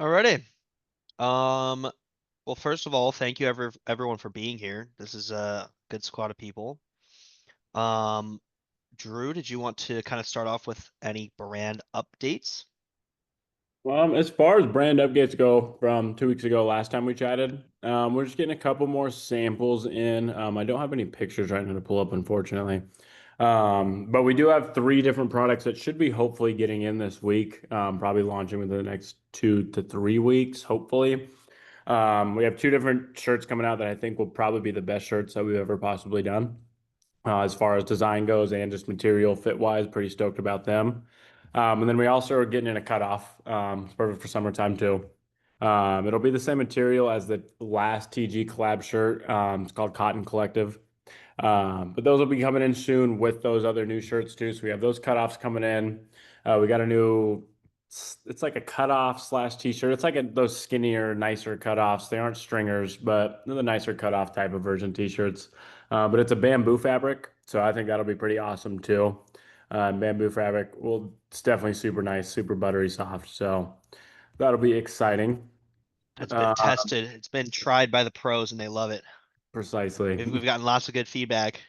Alrighty. Um, well, first of all, thank you everyone for being here. This is a good squad of people. Um, Drew, did you want to kind of start off with any brand updates? As far as brand updates go from 2 weeks ago, last time we chatted, we're just getting a couple more samples in. I don't have any pictures right now to pull up, unfortunately. But we do have three different products that should be hopefully getting in this week, probably launching within the next 2 to 3 weeks, hopefully. We have two different shirts coming out that I think will probably be the best shirts that we've ever possibly done. As far as design goes and just material fit wise, pretty stoked about them. And then we also are getting in a cutoff. It's perfect for summertime too. It'll be the same material as the last TG collab shirt. It's called Cotton Collective. But those will be coming in soon with those other new shirts too. So we have those cutoffs coming in. We got a new, it's like a cutoff slash t-shirt. It's like those skinnier, nicer cutoffs. They aren't stringers, but they're the nicer cutoff type of version t-shirts. But it's a bamboo fabric, so I think that'll be pretty awesome too. Bamboo fabric, well, it's definitely super nice, super buttery soft. So that'll be exciting. It's been Uh, tested. It's been tried by the pros and they love it. Precisely. We've gotten lots of good feedback.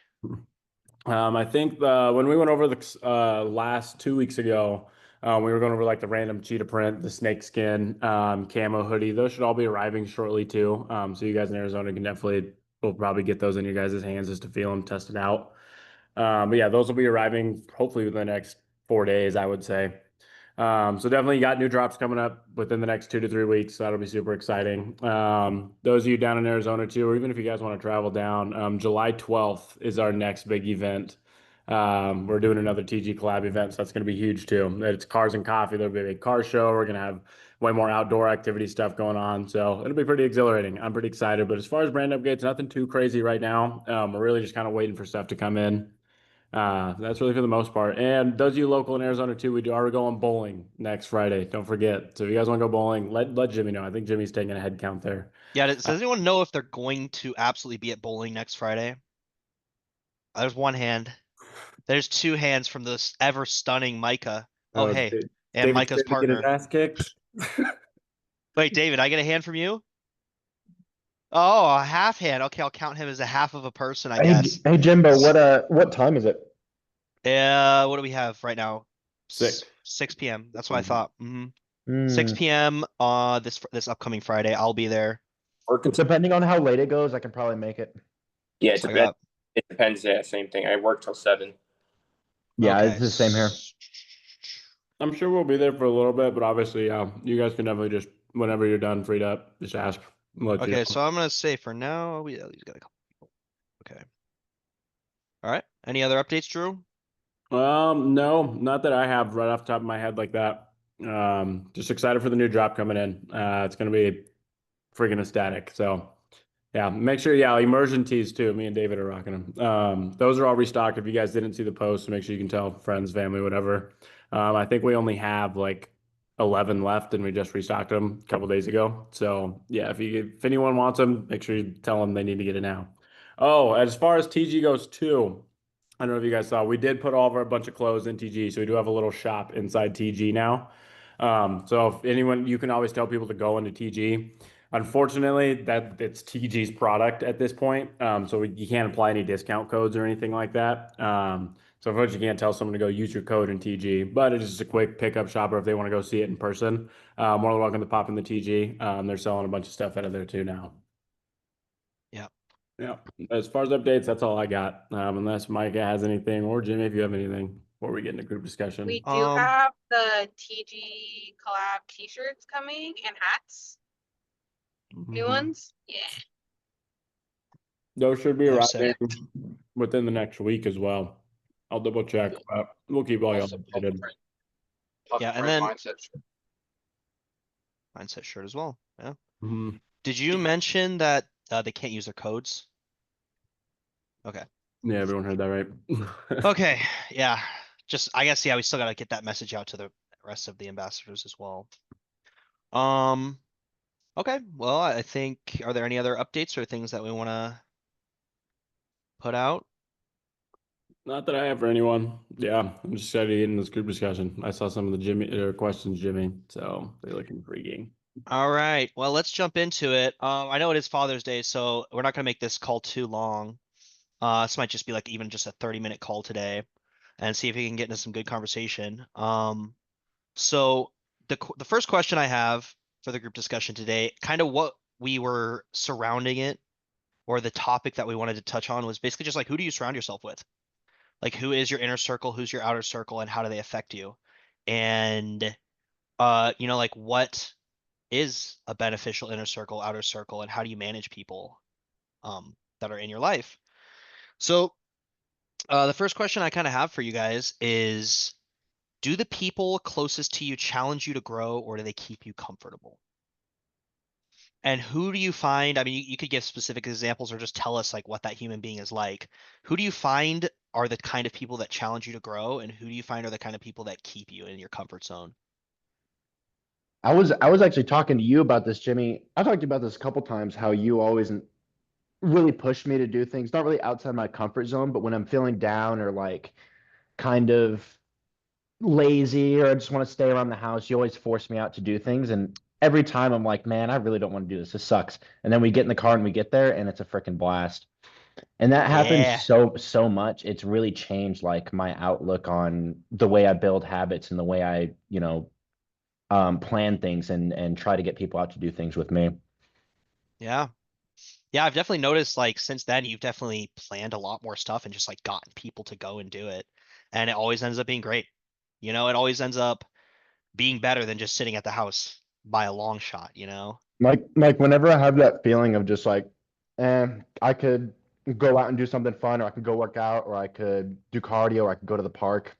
I think when we went over the last 2 weeks ago, we were going over like the random cheetah print, the snake skin, camo hoodie. Those should all be arriving shortly too. So you guys in Arizona can definitely, will probably get those in your guys' hands just to feel them, test it out. But yeah, those will be arriving hopefully within the next 4 days, I would say. So definitely got new drops coming up within the next 2 to 3 weeks. So that'll be super exciting. Those of you down in Arizona too, or even if you guys want to travel down, July 12th is our next big event. We're doing another TG collab event, so that's going to be huge too. It's cars and coffee. There'll be a big car show. We're going to have way more outdoor activity stuff going on. So it'll be pretty exhilarating. I'm pretty excited. But as far as brand updates, nothing too crazy right now. We're really just kind of waiting for stuff to come in. That's really for the most part. And those of you local in Arizona too, we are going bowling next Friday. Don't forget. So if you guys want to go bowling, let Jimmy know. I think Jimmy's taking a head count there. Yeah, does anyone know if they're going to absolutely be at bowling next Friday? There's one hand. There's two hands from this ever stunning Micah. Oh, Oh, hey, and David Micah's scared to get his partner. ass kicked. Wait, David, I get a hand from you? Oh, a half hand. Okay, I'll count him as a half of a person, I guess. Hey Jimbo, S- what time is it? What do we have right now? Sick. 6 p.m. That's what I Mhm. thought. 6 Hmm. p.m. This upcoming Friday. I'll be there. Work until Depending on how late it goes, I can probably make it. yeah, So I got it depends. Yeah, same thing. I work till 7. Yeah, it's okay. the same here. I'm sure we'll be there for a little bit, but obviously, yeah, you guys can definitely just whenever you're done, freed up, just ask. I'll let you Okay, know. so I'm gonna say for now we at least got a couple people. Okay. All right. Any other updates, Drew? No, not that I have right off the top of my head like that. Just excited for the new drop coming in. It's gonna be freaking ecstatic. So yeah, make sure, yeah, immersion tees too. Me and David are rocking them. Those are all restocked. If you guys didn't see the post, make sure you can tell friends, family, whatever. I think we only have like 11 left and we just restocked them a couple days ago. So yeah, if anyone wants them, make sure you tell them they need to get it now. Oh, as far as TG goes too, I don't know if you guys saw, we did put all of our bunch of clothes in TG, so we do have a little shop inside TG now. So if anyone, you can always tell people to go into TG. Unfortunately, that it's TG's product at this point, so you can't apply any discount codes or anything like that. So unfortunately, you can't tell someone to go use your code in TG, but it's just a quick pickup shop, or if they want to go see it in person, more than welcome to pop in the TG. They're selling a bunch of stuff out of there too now. Yeah. Yeah. As far as updates, that's all I got. Unless Micah has anything, or Jimmy, if you have anything before we get into group We discussion. do have the TG collab t-shirts coming and hats. New Mhm. ones. Yeah. Those should be They're sick. arriving within the next week as well. I'll double check, but we'll keep all y'all Also, updated. Yeah, and then mindset shirt as well. Yeah. Mhm. Did you mention that they can't use their codes? Okay. Yeah, everyone heard that right. Okay. Yeah. Just I guess yeah, we still gotta get that message out to the rest of the ambassadors as well. Um. Okay. Well, I think are there any other updates or things that we want to put out? Not that I have for anyone. Yeah, I'm just excited to get in this group discussion. I saw some of the Jimmy questions, Jimmy, so they're looking intriguing. All right, well, let's jump into it. I know it is Father's Day, so we're not gonna make this call too long. This might just be like even just a 30-minute call today and see if we can get into some good conversation. So the first question I have for the group discussion today, kind of what we were surrounding it, or the topic that we wanted to touch on was basically just like, who do you surround yourself with? Like, who is your inner circle, who's your outer circle, and how do they affect you? And like what is a beneficial inner circle, outer circle, and how do you manage people that are in your life? So the first question I kind of have for you guys is, do the people closest to you challenge you to grow, or do they keep you comfortable? And who do you find? I mean, you could give specific examples or just tell us like what that human being is like. Who do you find are the kind of people that challenge you to grow, and who do you find are the kind of people that keep you in your comfort zone? I was actually talking to you about this, Jimmy. I talked to you about this a couple times, how you always really push me to do things, not really outside my comfort zone, but when I'm feeling down or like kind of lazy or I just want to stay around the house, you always force me out to do things. And every time I'm like, man, I really don't want to do this. This sucks. And then we get in the car and we get there and it's a freaking blast. And that happens Yeah. so much. It's really changed like my outlook on the way I build habits and the way I, plan things and try to get people out to do things with me. Yeah. Yeah, I've definitely noticed like since then you've definitely planned a lot more stuff and just like gotten people to go and do it. And it always ends up being great. It always ends up being better than just sitting at the house by a long shot? Like whenever I have that feeling of just like, I could go out and do something fun, or I could go work out, or I could do cardio, or I could go to the park,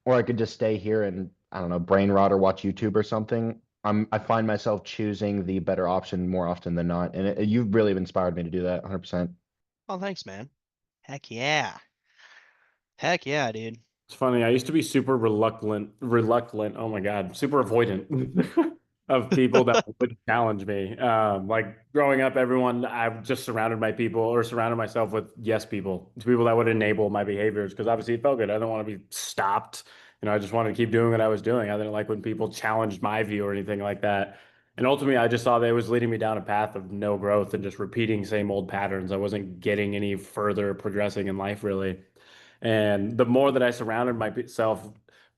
or I could just stay here and I don't know, brain rot or watch YouTube or something. I find myself choosing the better option more often than not, and you've really inspired me to do that 100%. Oh, thanks, man. Heck yeah. Heck yeah, dude. It's funny. I used to be super reluctant. Oh my God, super avoidant of people that would challenge me. Like growing up, everyone I've just surrounded my people or surrounded myself with yes people, people that would enable my behaviors because obviously it felt good. I didn't want to be stopped. I just wanted to keep doing what I was doing. I didn't like when people challenged my view or anything like that. And ultimately, I just saw that it was leading me down a path of no growth and just repeating same old patterns. I wasn't getting any further progressing in life, really. And the more that I surrounded myself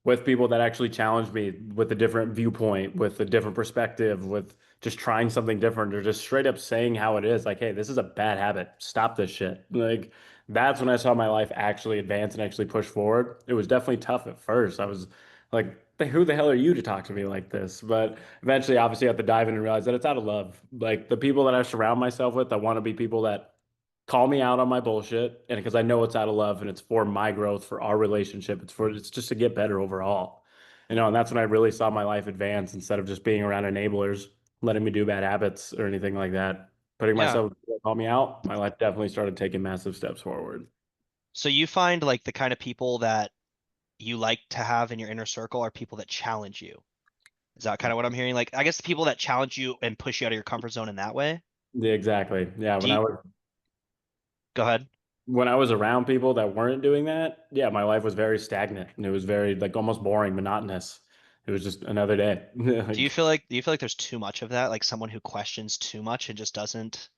with people that actually challenged me with a different viewpoint, with a different perspective, with just trying something different, or just straight up saying how it is, like, hey, this is a bad habit. Stop this shit. Like, that's when I saw my life actually advance and actually push forward. It was definitely tough at first. I was like, who the hell are you to talk to me like this? But eventually, obviously, I have to dive in and realize that it's out of love. Like, the people that I surround myself with, I want to be people that call me out on my bullshit, and because I know it's out of love and it's for my growth, for our relationship, it's just to get better overall. And that's when I really saw my life advance instead of just being around enablers, letting me do bad habits or anything like that. Putting Yeah. myself call me out, my life definitely started taking massive steps forward. So you find like the kind of people that you like to have in your inner circle are people that challenge you. Is that kind of what I'm hearing? Like, I guess the people that challenge you and push you out of your comfort zone in that way. Yeah, exactly. Yeah, Do you go ahead? when I was around people that weren't doing that, yeah, my life was very stagnant and it was very like almost boring, monotonous. It was just another day. Like, Do you feel like there's too much of that? Like someone who questions too much and just doesn't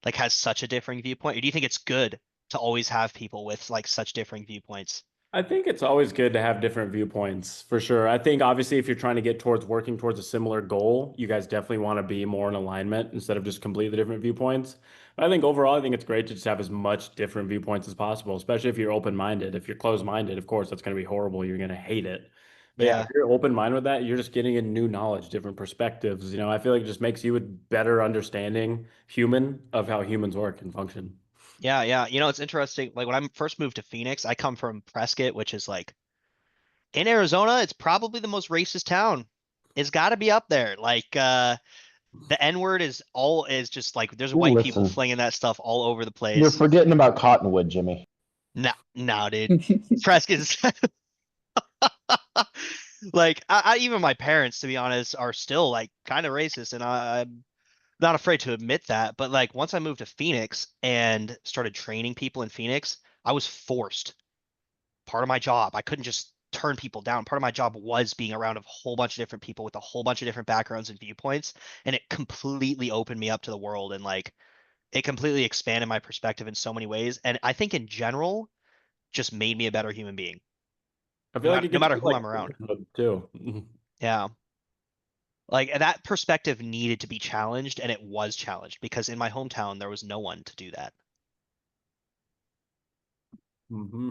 like has such a differing viewpoint? Or do you think it's good to always have people with like such differing viewpoints? I think it's always good to have different viewpoints for sure. I think obviously if you're trying to get towards working towards a similar goal, you guys definitely want to be more in alignment instead of just completely different viewpoints. But I think overall, I think it's great to just have as much different viewpoints as possible, especially if you're open-minded. If you're closed-minded, of course, that's going to be horrible. You're going to hate it. But yeah, if Yeah. you're open-minded with that, you're just getting a new knowledge, different perspectives. I feel like it just makes you a better understanding human of how humans work and function. Yeah, yeah. It's interesting. Like when I first moved to Phoenix, I come from Prescott, which is like in Arizona, it's probably the most racist town. It's got to be up there. Like the N-word is just like there's white people Listen, flinging that stuff all over the you're place. forgetting about Cottonwood, Jimmy. No, no, dude. Prescott's like even my parents, to be honest, are still like kind of racist, and I'm not afraid to admit that. But like once I moved to Phoenix and started training people in Phoenix, I was forced. Part of my job. I couldn't just turn people down. Part of my job was being around a whole bunch of different people with a whole bunch of different backgrounds and viewpoints, and it completely opened me up to the world, and like it completely expanded my perspective in so many ways. And I think in general, just made me a better human being, I feel like it no gets matter you who like I'm around. too. Yeah. Like that perspective needed to be challenged, and it was challenged because in my hometown there was no one to do that. Hmm.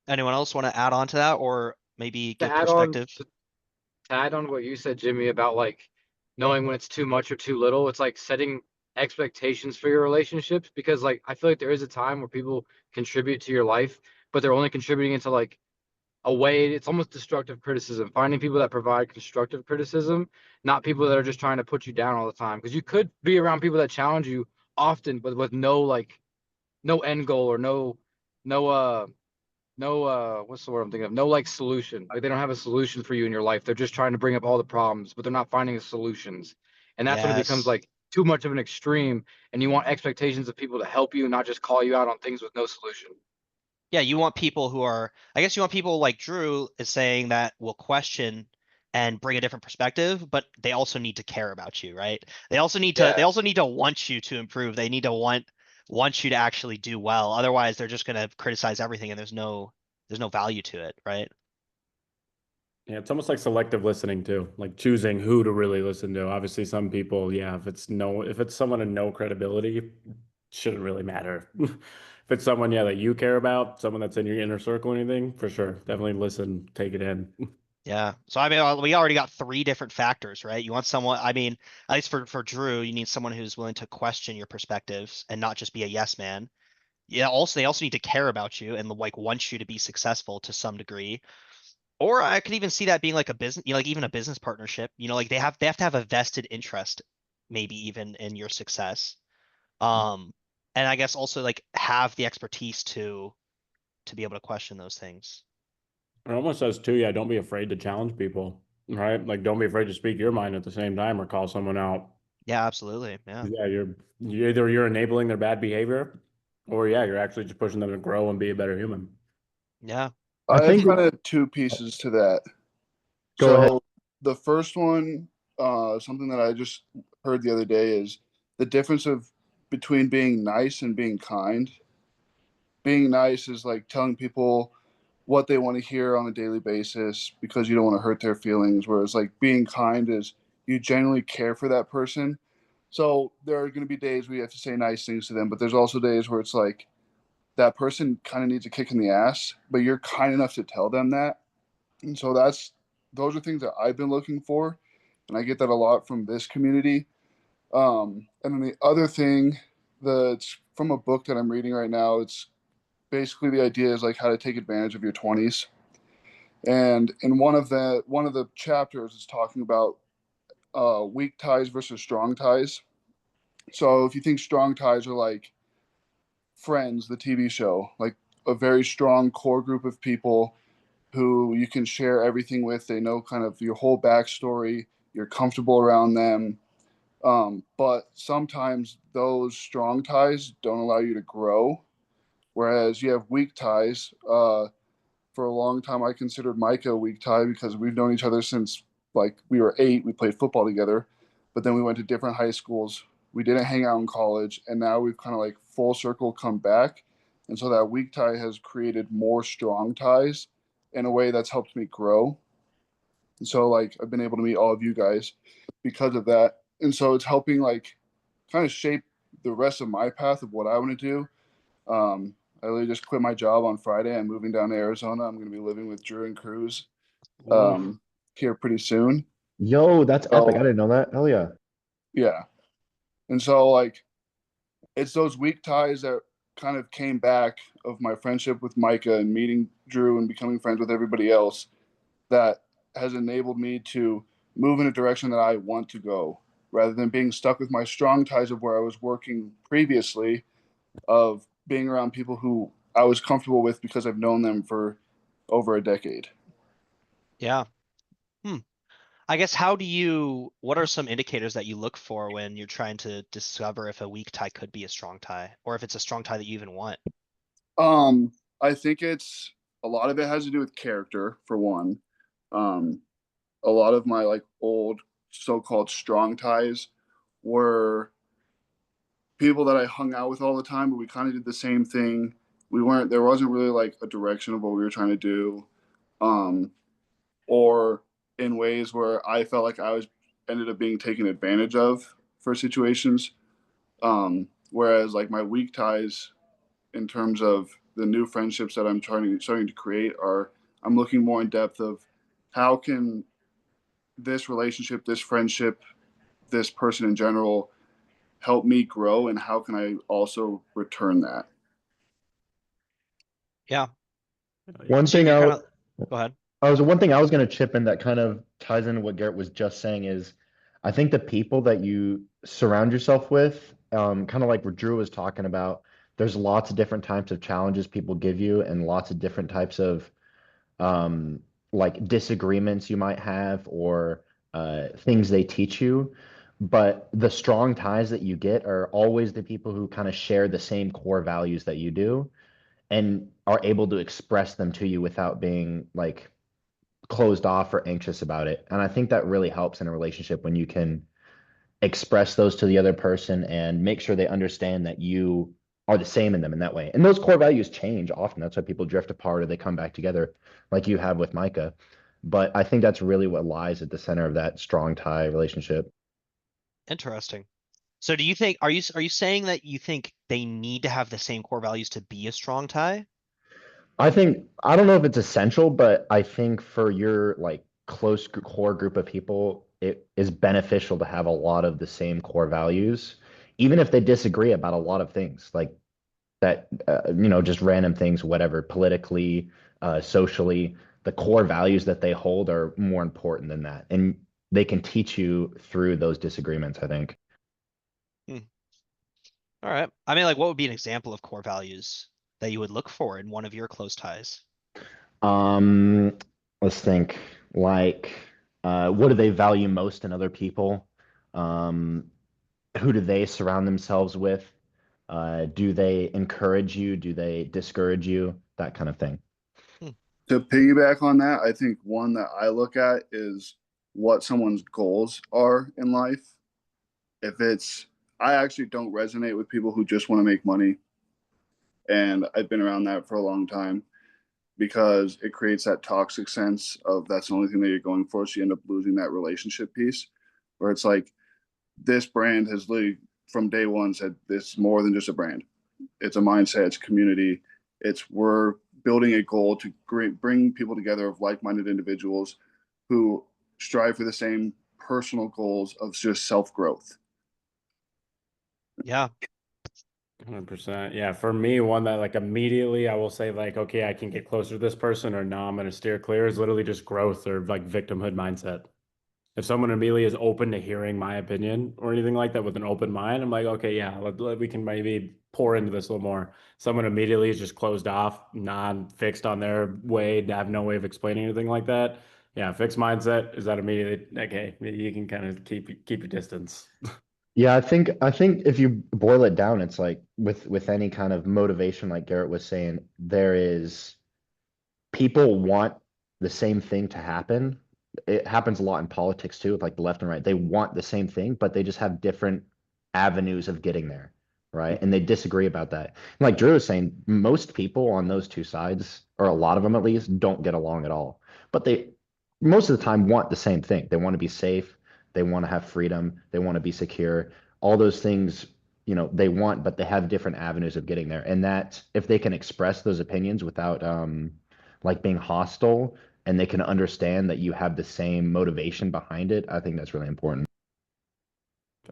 Anyone else want to add on to that or maybe To give add on perspective? to add on what you said, Jimmy, about like knowing when it's too much or too little, it's like setting expectations for your relationships because like I feel like there is a time where people contribute to your life, but they're only contributing into like a way it's almost destructive criticism. Finding people that provide constructive criticism, not people that are just trying to put you down all the time. Because you could be around people that challenge you often, but with no like no end goal or no what's the word I'm thinking of? No like solution. Like they don't have a solution for you in your life. They're just trying to bring up all the problems, but they're not finding solutions. And that's when it becomes Yes. like too much of an extreme and you want expectations of people to help you, not just call you out on things with no solution. Yeah, you want people who are, I guess you want people like Drew is saying that will question and bring a different perspective, but they also need to care about you, right? They Yeah. also need to want you to improve. They need to want you to actually do well. Otherwise, they're just gonna criticize everything and there's no value to it, right? Yeah, it's almost like selective listening too, like choosing who to really listen to. Obviously, some people, yeah, if it's someone of no credibility, it shouldn't really matter. If it's someone, yeah, that you care about, someone that's in your inner circle or anything, for sure, definitely listen, take it in. Yeah. So I mean, we already got three different factors, right? You want someone, I mean, at least for Drew, you need someone who's willing to question your perspectives and not just be a yes man. Yeah, also they also need to care about you and like want you to be successful to some degree. Or I could even see that being like a business, like even a business partnership. Like they have to have a vested interest, maybe even in your success. Um, and I guess also like have the expertise to be able to question those things. It almost says too, yeah, don't be afraid to challenge people, right? Like, don't be afraid to speak your mind at the same time or call someone out. Yeah, absolutely. Yeah. Yeah, you're enabling their bad behavior, or yeah, you're actually just pushing them to grow and be a better human. Yeah. I I have think kind of two pieces to that. Go ahead. So the first one, something that I just heard the other day is the difference of between being nice and being kind. Being nice is like telling people what they want to hear on a daily basis because you don't want to hurt their feelings. Whereas like being kind is you genuinely care for that person. So there are going to be days where you have to say nice things to them, but there's also days where it's like that person kind of needs a kick in the ass, but you're kind enough to tell them that. And so those are things that I've been looking for, and I get that a lot from this community. And then the other thing that's from a book that I'm reading right now, it's basically the idea is like how to take advantage of your 20s. And in one of the chapters is talking about weak ties versus strong ties. So if you think strong ties are like Friends, the TV show, like a very strong core group of people who you can share everything with. They know kind of your whole backstory. You're comfortable around them. But sometimes those strong ties don't allow you to grow. Whereas you have weak ties. For a long time, I considered Micah a weak tie because we've known each other since like we were 8. We played football together, but then we went to different high schools. We didn't hang out in college, and now we've kind of like full circle come back. And so that weak tie has created more strong ties in a way that's helped me grow. And so like I've been able to meet all of you guys because of that. And so it's helping like kind of shape the rest of my path of what I want to do. I literally just quit my job on Friday. I'm moving down to Arizona. I'm going to be living with Drew and Cruz Ooh. here pretty soon. Yo, that's epic. I So didn't know that. Hell yeah. yeah, and so like it's those weak ties that kind of came back of my friendship with Micah and meeting Drew and becoming friends with everybody else that has enabled me to move in a direction that I want to go rather than being stuck with my strong ties of where I was working previously of being around people who I was comfortable with because I've known them for over a decade. Yeah. Hmm. I guess what are some indicators that you look for when you're trying to discover if a weak tie could be a strong tie or if it's a strong tie that you even want? Um, I think it's a lot of it has to do with character, for one. A lot of my like old so-called strong ties were people that I hung out with all the time, but we kind of did the same thing. There wasn't really like a direction of what we were trying to do. Or in ways where I felt like I was ended up being taken advantage of for situations. Whereas like my weak ties in terms of the new friendships that I'm starting to create are I'm looking more in depth of how can this relationship, this friendship, this person in general help me grow, and how can I also return that? Yeah. One So thing you're I kind w- of, go ahead. one thing I was going to chip in that kind of ties into what Garrett was just saying is I think the people that you surround yourself with, kind of like what Drew was talking about, there's lots of different types of challenges people give you and lots of different types of um, like disagreements you might have or things they teach you. But the strong ties that you get are always the people who kind of share the same core values that you do and are able to express them to you without being like closed off or anxious about it. And I think that really helps in a relationship when you can express those to the other person and make sure they understand that you are the same in them in that way. And those core values change often. That's why people drift apart or they come back together, like you have with Micah. But I think that's really what lies at the center of that strong tie relationship. Interesting. So do you think, are you saying that you think they need to have the same core values to be a strong tie? I don't know if it's essential, but I think for your like core group of people, it is beneficial to have a lot of the same core values, even if they disagree about a lot of things. Like that just random things, whatever, politically, socially, the core values that they hold are more important than that, and they can teach you through those disagreements, I think. All right. I mean, like, what would be an example of core values that you would look for in one of your close ties? um let's think, like what do they value most in other people? um who do they surround themselves with? Do they encourage you? Do they discourage you? That kind of thing. To piggyback on that, I think one that I look at is what someone's goals are in life. If it's, I actually don't resonate with people who just want to make money. And I've been around that for a long time because it creates that toxic sense of that's the only thing that you're going for. So you end up losing that relationship piece where it's like this brand has literally from day one said this more than just a brand. It's a mindset, it's a community. It's we're building a goal to bring people together of like-minded individuals who strive for the same personal goals of just self-growth. Yeah. 100%. Yeah, for me, one that like immediately I will say like, okay, I can get closer to this person, or no, I'm gonna steer clear is literally just growth or like victimhood mindset. If someone immediately is open to hearing my opinion or anything like that with an open mind, I'm like, okay, yeah, we can maybe pour into this a little more. Someone immediately is just closed off, non-fixed on their way, have no way of explaining anything like that. Yeah, fixed mindset is that immediately okay. You can kind of keep your distance. Yeah, I think if you boil it down, it's like with any kind of motivation, like Garrett was saying, there is people want the same thing to happen. It happens a lot in politics too, with like the left and right. They want the same thing, but they just have different avenues of getting there, right? And they disagree about that. And like Drew was saying, most people on those two sides, or a lot of them at least, don't get along at all. But they most of the time want the same thing. They want to be safe, they want to have freedom, they want to be secure. All those things, they want, but they have different avenues of getting there. And that if they can express those opinions without like being hostile, and they can understand that you have the same motivation behind it, I think that's really important.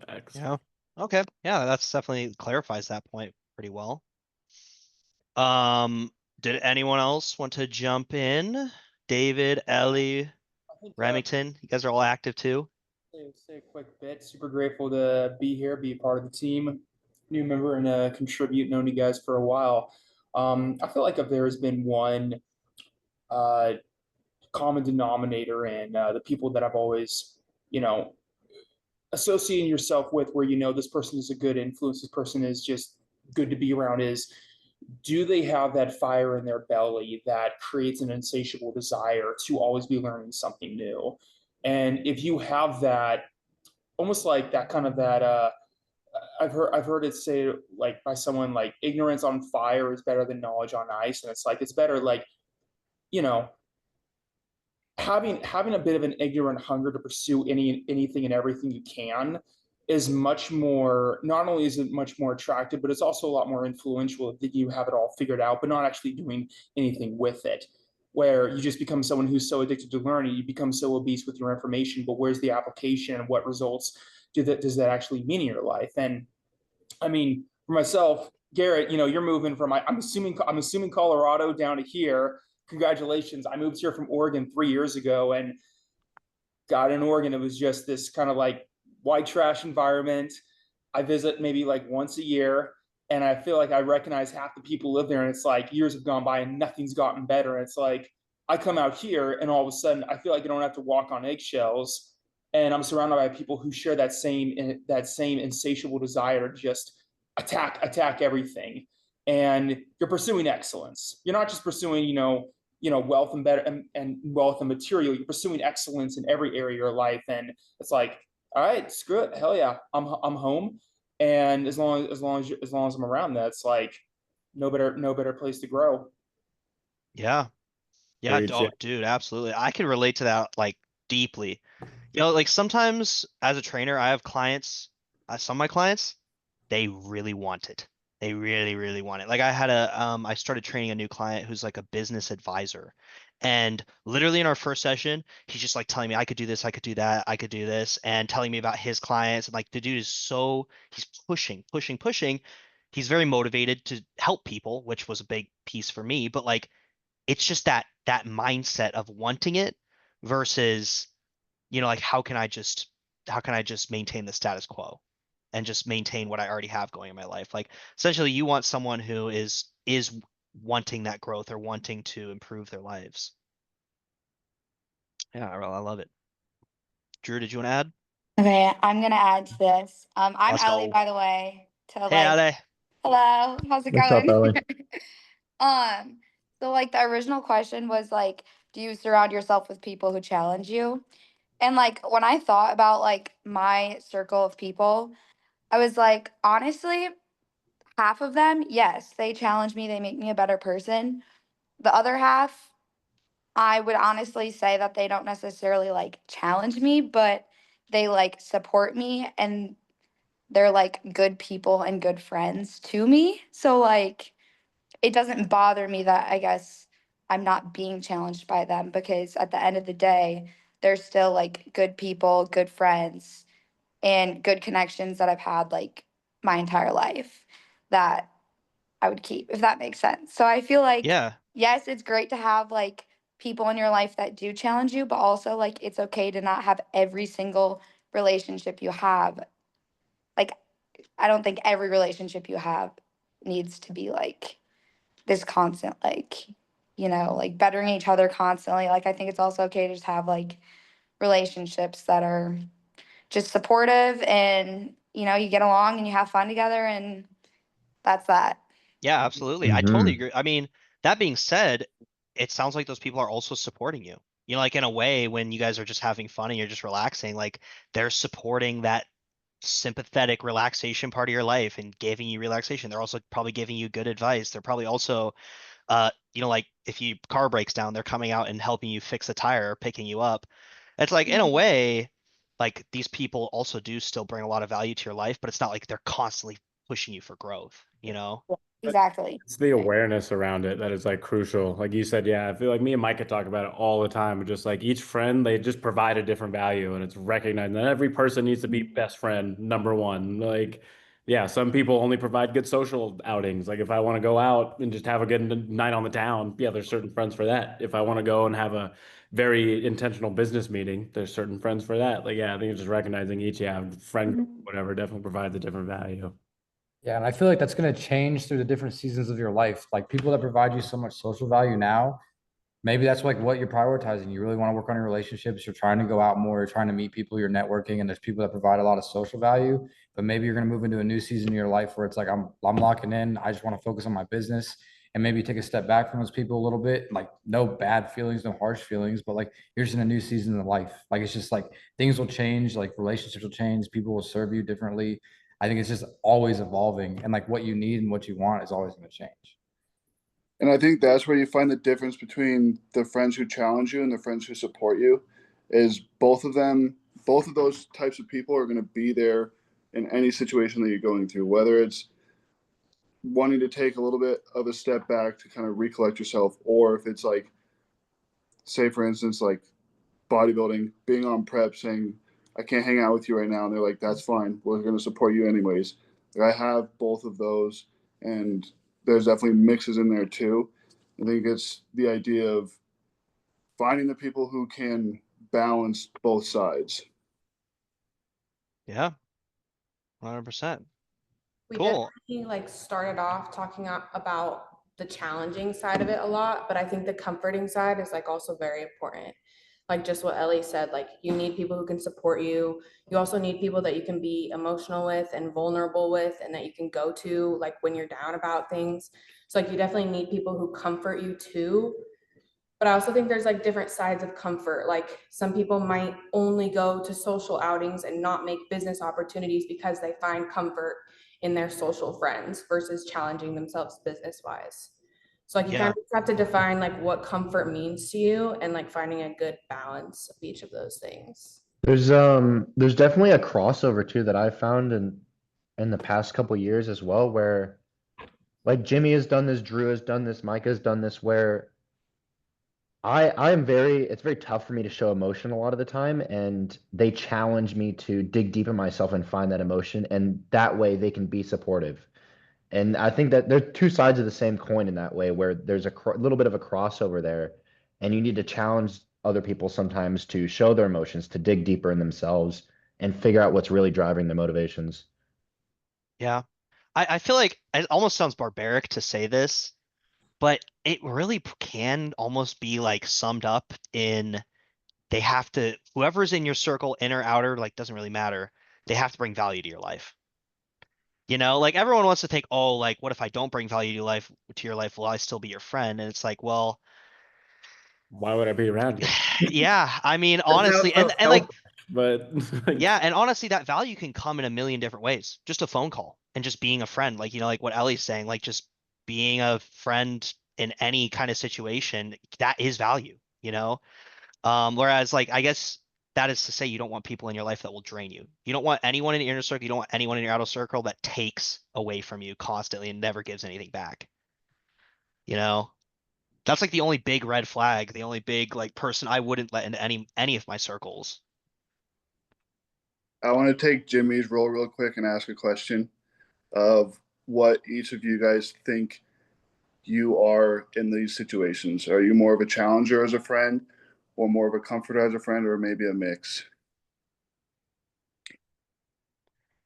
Facts. Yeah. Okay. Yeah, that's definitely clarifies that point pretty well. Did anyone else want to jump in? David, Ellie, I think Remington, you guys are all active too. say a quick bit. Super grateful to be here, be a part of the team, new member, and contribute. Known you guys for a while. I feel like if there has been one uh, common denominator in the people that I've always, you know, associating yourself with, where this person is a good influence, this person is just good to be around, is do they have that fire in their belly that creates an insatiable desire to always be learning something new? And if you have that, almost like that kind of that I've heard it say like by someone like ignorance on fire is better than knowledge on ice, and it's like it's better like, you know, having a bit of an ignorant hunger to pursue anything and everything you can is much more, not only is it much more attractive, but it's also a lot more influential that you have it all figured out but not actually doing anything with it, where you just become someone who's so addicted to learning, you become so obese with your information, but where's the application and what results does that actually mean in your life? And I mean, for myself, Garrett, you're moving from I'm assuming Colorado down to here. Congratulations. I moved here from Oregon 3 years ago, and got in Oregon, it was just this kind of like white trash environment. I visit maybe like once a year, and I feel like I recognize half the people live there, and it's like years have gone by and nothing's gotten better. And it's like I come out here, and all of a sudden I feel like I don't have to walk on eggshells, and I'm surrounded by people who share that same insatiable desire to just attack everything. And you're pursuing excellence. You're not just pursuing, wealth and better and wealth and material. You're pursuing excellence in every area of your life, and it's like, all right, screw it, hell yeah, I'm home. And as long as I'm around that, it's like no better place to grow. Yeah. Yeah. Preach, yeah. Oh, dude, absolutely. I can relate to that like deeply. Like sometimes as a trainer, I have clients, some of my clients, they really want it. They really, really want it. Like I started training a new client who's like a business advisor. And literally in our first session, he's just like telling me I could do this, I could do that, I could do this, and telling me about his clients. And like the dude is he's pushing, pushing, pushing. He's very motivated to help people, which was a big piece for me. But like it's just that mindset of wanting it versus like how can I just maintain the status quo and just maintain what I already have going in my life? Like essentially you want someone who is wanting that growth or wanting to improve their lives. Yeah, I love it. Drew, did you want to add? Okay, I'm gonna add to this. I'm Let's Ellie, go. by the way. To Hey, like, Ade. hello, how's it What's up, going? Ellie? Um, so like the original question was like, do you surround yourself with people who challenge you? And like when I thought about like my circle of people, I was like, honestly, half of them, yes, they challenge me, they make me a better person. The other half, I would honestly say that they don't necessarily like challenge me, but they like support me, and they're like good people and good friends to me. So like it doesn't bother me that I guess I'm not being challenged by them, because at the end of the day, they're still like good people, good friends, and good connections that I've had like my entire life that I would keep, if that makes sense. So I feel like, Yeah. yes, it's great to have like people in your life that do challenge you, but also like it's okay to not have every single relationship you have. Like, I don't think every relationship you have needs to be like this constant, like, like bettering each other constantly. Like, I think it's also okay to just have like relationships that are just supportive, and, you get along and you have fun together, and that's that. Yeah, absolutely. I totally agree. I mean, that being said, it sounds like those people are also supporting you. Like in a way, when you guys are just having fun and you're just relaxing, like they're supporting that sympathetic relaxation part of your life and giving you relaxation. They're also probably giving you good advice. They're probably also, like if your car breaks down, they're coming out and helping you fix a tire or picking you up. It's like in a way, like these people also do still bring a lot of value to your life, but it's not like they're constantly pushing you for growth. Exactly. It's the awareness around it that is like crucial. Like you said, yeah, I feel like me and Mike could talk about it all the time. Just like each friend, they just provide a different value, and it's recognizing that every person needs to be best friend number one. Like, yeah, some people only provide good social outings. Like if I want to go out and just have a good night on the town, yeah, there's certain friends for that. If I want to go and have a very intentional business meeting, there's certain friends for that. Like, yeah, I think it's just recognizing each, yeah, friend, whatever, definitely provides a different value. Yeah, and I feel like that's going to change through the different seasons of your life. Like people that provide you so much social value now, maybe that's like what you're prioritizing. You really want to work on your relationships. You're trying to go out more. You're trying to meet people. You're networking, and there's people that provide a lot of social value. But maybe you're going to move into a new season of your life where it's like I'm locking in. I just want to focus on my business and maybe take a step back from those people a little bit. Like no bad feelings, no harsh feelings, but like you're just in a new season of life. Like it's just like things will change. Like relationships will change. People will serve you differently. I think it's just always evolving, and like what you need and what you want is always going to change. And I think that's where you find the difference between the friends who challenge you and the friends who support you, is both of them, both of those types of people are going to be there in any situation that you're going through, whether it's wanting to take a little bit of a step back to kind of recollect yourself, or if it's like, say for instance, like bodybuilding, being on prep, saying, I can't hang out with you right now. And they're like, that's fine. We're going to support you anyways. Like, I have both of those, and there's definitely mixes in there too. I think it's the idea of finding the people who can balance both sides. Yeah, 100%. We Cool. definitely like started off talking about the challenging side of it a lot, but I think the comforting side is like also very important. Like just what Ellie said, like you need people who can support you. You also need people that you can be emotional with and vulnerable with and that you can go to like when you're down about things. So like you definitely need people who comfort you too. But I also think there's like different sides of comfort. Like some people might only go to social outings and not make business opportunities because they find comfort in their social friends versus challenging themselves business wise. So like you kind Yeah. of have to define like what comfort means to you and like finding a good balance of each of those things. There's definitely a crossover too that I found in the past couple years as well, where like Jimmy has done this, Drew has done this, Mike has done this, where I'm very, it's very tough for me to show emotion a lot of the time, and they challenge me to dig deep in myself and find that emotion, and that way they can be supportive. And I think that there's two sides of the same coin in that way, where there's a little bit of a crossover there, and you need to challenge other people sometimes to show their emotions, to dig deeper in themselves and figure out what's really driving their motivations. Yeah. I feel like it almost sounds barbaric to say this, but it really can almost be like summed up in they have to, whoever's in your circle, inner, outer, like doesn't really matter. They have to bring value to your life. Like everyone wants to think, oh, like what if I don't bring value to your life? Will I still be your friend? And it's like, well, Why would I be around you? yeah, I mean, That sounds honestly, so and like, selfish, but yeah, like, and honestly, that value can come in a million different ways. Just a phone call and just being a friend, like like what Ellie's saying, like just being a friend in any kind of situation, that is value. Whereas like I guess that is to say you don't want people in your life that will drain you. You don't want anyone in your inner circle, you don't want anyone in your outer circle that takes away from you constantly and never gives anything back. You know? That's like the only big red flag, the only big like person I wouldn't let into any of my circles. I want to take Jimmy's role real quick and ask a question of what each of you guys think you are in these situations. Are you more of a challenger as a friend, or more of a comforter as a friend, or maybe a mix?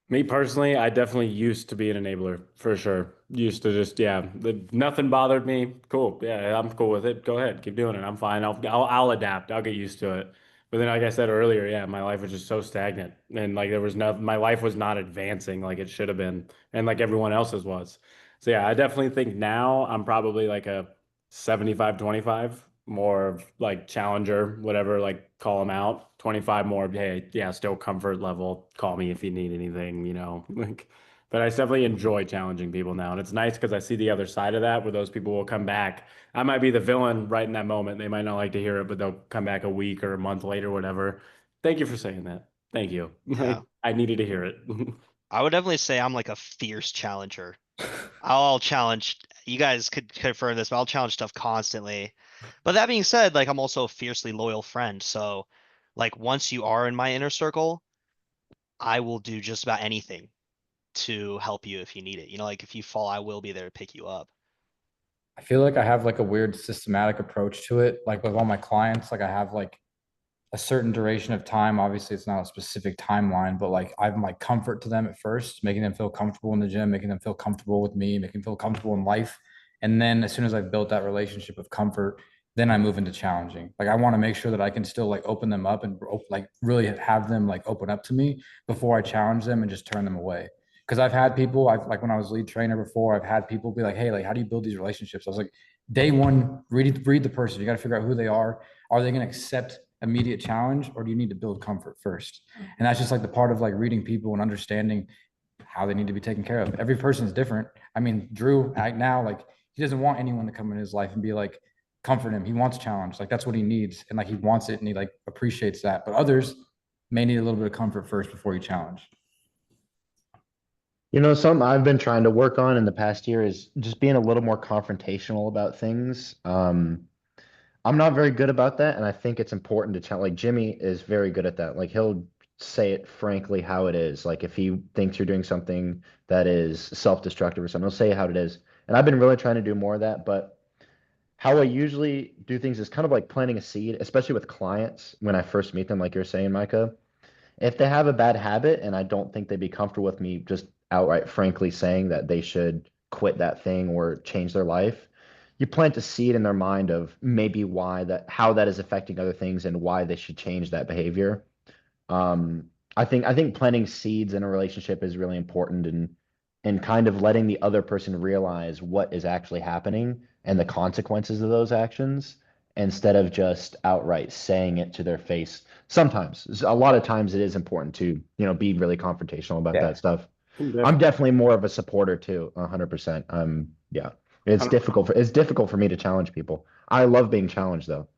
me personally, I definitely used to be an enabler for sure. Used to just, yeah, nothing bothered me. Cool. Yeah, I'm cool with it. Go ahead, keep doing it. I'm fine. I'll adapt. I'll get used to it. But then, like I said earlier, yeah, my life was just so stagnant, and like there was no, my life was not advancing like it should have been, and like everyone else's was. So yeah, I definitely think now I'm probably like a 75-25, more of like challenger, whatever, like call them out. 25 more, hey, yeah, still comfort level. Call me if you need anything. Like, but I definitely enjoy challenging people now. And it's nice because I see the other side of that where those people will come back. I might be the villain right in that moment. They might not like to hear it, but they'll come back a week or a month later, whatever. Thank you for saying that. Thank you. Yeah. Like, I needed to hear it. I would definitely say I'm like a fierce challenger. I'll challenge, you guys could confirm this, but I'll challenge stuff constantly. But that being said, like I'm also a fiercely loyal friend. So like once you are in my inner circle, I will do just about anything to help you if you need it. Like if you fall, I will be there to pick you up. I feel like I have like a weird systematic approach to it. Like with all my clients, like I have like a certain duration of time. Obviously, it's not a specific timeline, but like I'm like comfort to them at first, making them feel comfortable in the gym, making them feel comfortable with me, making them feel comfortable in life. And then as soon as I've built that relationship of comfort, then I move into challenging. Like I want to make sure that I can still like open them up and like really have them like open up to me before I challenge them and just turn them away. Because I've had people, I've like when I was lead trainer before, I've had people be like, "Hey, like how do you build these relationships?" I was like, day one, read the person. You got to figure out who they are. Are they going to accept immediate challenge, or do you need to build comfort first? And that's just like the part of like reading people and understanding how they need to be taken care of. Every person is different. I mean, Drew right now, like he doesn't want anyone to come in his life and be like, comfort him. He wants challenge. Like that's what he needs. And like he wants it and he like appreciates that. But others may need a little bit of comfort first before you challenge. You know, something I've been trying to work on in the past year is just being a little more confrontational about things. I'm not very good about that, and I think it's important to tell. Like Jimmy is very good at that. Like he'll say it frankly how it is. Like if he thinks you're doing something that is self-destructive or something, he'll say it how it is. And I've been really trying to do more of that, but how I usually do things is kind of like planting a seed, especially with clients when I first meet them, like you're saying, Micah. If they have a bad habit and I don't think they'd be comfortable with me just outright frankly saying that they should quit that thing or change their life, you plant a seed in their mind of maybe why that how that is affecting other things and why they should change that behavior. Um, I think planting seeds in a relationship is really important and kind of letting the other person realize what is actually happening and the consequences of those actions instead of just outright saying it to their face. Sometimes, a lot of times it is important to, be really confrontational about that stuff. I'm definitely more of a supporter too, 100%. Yeah. It's difficult for me to challenge people. I love being challenged though.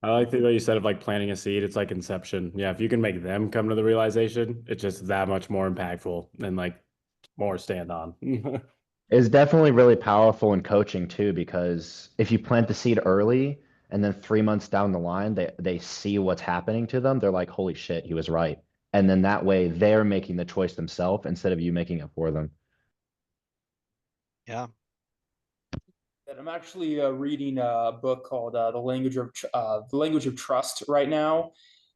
I like the way you said of like planting a seed. It's like inception. Yeah, if you can make them come to the realization, it's just that much more impactful and like more stand on. Is definitely really powerful in coaching too, because if you plant the seed early and then 3 months down the line, they see what's happening to them, they're like, holy shit, he was right. And then that way they're making the choice themselves instead of you making it for them. Yeah. And I'm actually reading a book called The Language of Trust right now,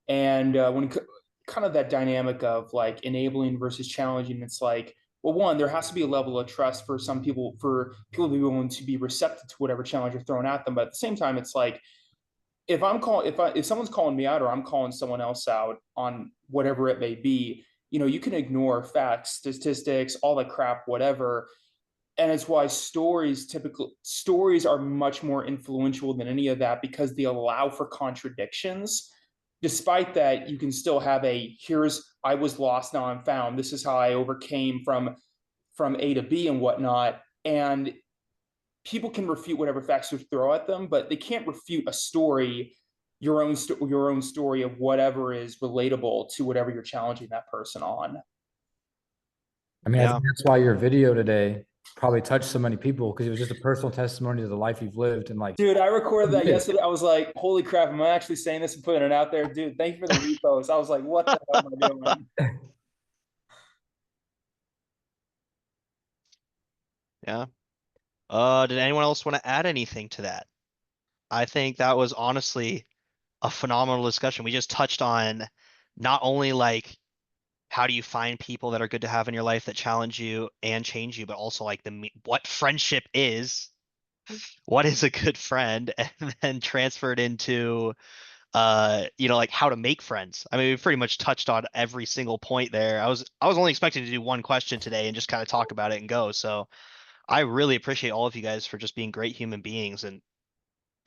and kind of that dynamic of like enabling versus challenging. It's like, well, one, there has to be a level of trust for people to be willing to be receptive to whatever challenge you're throwing at them. But at the same time, it's like if someone's calling me out or I'm calling someone else out on whatever it may be, you can ignore facts, statistics, all that crap, whatever. And it's why stories are much more influential than any of that because they allow for contradictions. Despite that, you can still have here's I was lost, now I'm found. This is how I overcame from A to B and whatnot. And people can refute whatever facts you throw at them, but they can't refute a story, your own story of whatever is relatable to whatever you're challenging that person on. I mean, I Yeah. think that's why your video today probably touched so many people because it was just a personal testimony to the life you've lived and like, Dude, I recorded that yesterday. I was like, holy crap, am I actually saying this and putting it out there? Dude, thank you for the repost. I was like, what the hell am I doing? Yeah. Did anyone else want to add anything to that? I think that was honestly a phenomenal discussion. We just touched on not only like how do you find people that are good to have in your life that challenge you and change you, but also like what friendship is, what is a good friend, and then transferred into like how to make friends. I mean, we pretty much touched on every single point there. I was only expecting to do one question today and just kind of talk about it and go. So I really appreciate all of you guys for just being great human beings and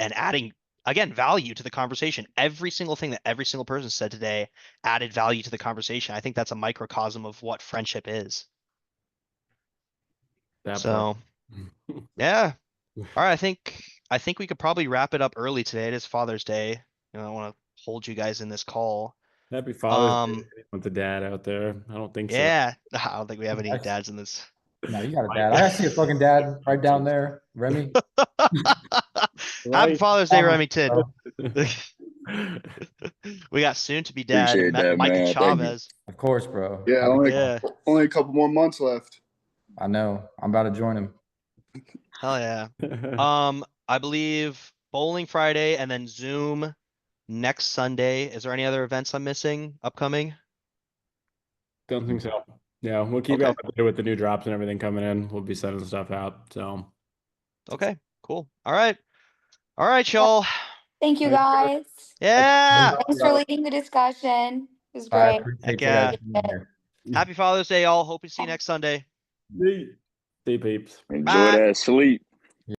adding again value to the conversation. Every single thing that every single person said today added value to the conversation. I think that's a microcosm of what friendship is. That So yeah. All right, I think we could probably wrap it up early today. It is Father's Day. I don't want to hold you guys in this call. Happy Father's Um, Day with the dad out there. I don't think so. yeah, I don't think we have any dads in this. no, you got a dad. I see a fucking dad right down there, Remy. Happy Father's Day, Promise, Remington. bro. We got soon to be dad, Appreciate that, Micah man. Thank you. Chavez. Of course, bro. Yeah, only Yeah, only a couple more months left. I know. I'm about to join him. hell yeah. I believe bowling Friday and then Zoom next Sunday. Is there any other events I'm missing upcoming? Don't think so. Yeah, we'll keep Okay. up with the new drops and everything coming in. We'll be sending stuff out. So Okay, cool. All right. All right, y'all. Thank you, Thank guys. Yeah. Thanks for leading the discussion. It was I great. appreciate Heck you guys yeah. being here. Happy Father's Day, all. Hope to see you next Sunday. See peeps. Enjoy Bye. that sleep.